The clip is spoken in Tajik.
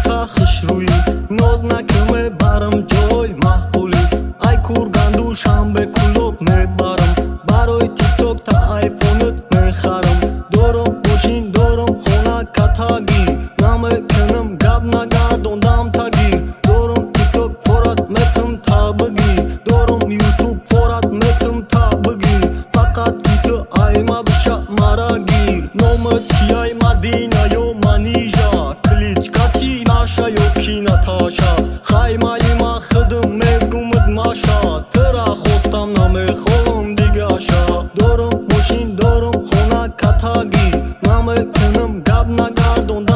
تا خشروی ناز نکمه برم جای محبولی ای کورگندو شم به کلوب میبرم برای تیک توک تا ایفونت میخرم دورم ماشین دورم خونه کتاگی نمیکنم گب نگردوندم تگی دورم تیک توک فورت میتم تا بگی دورم یوتیوب فورت میتم تا بگی فقط کی تو ایما بشه مرا گیر نومت چیای مدینه یا منیژا کلیچ کچی ناشا یا کی نتاشا خیمه ما خودم میگمد ماشا ترا خوستم نمیخوام دیگه شا دورم ماشین دورم خونه کتاگی نمیکنم گب نگردوندم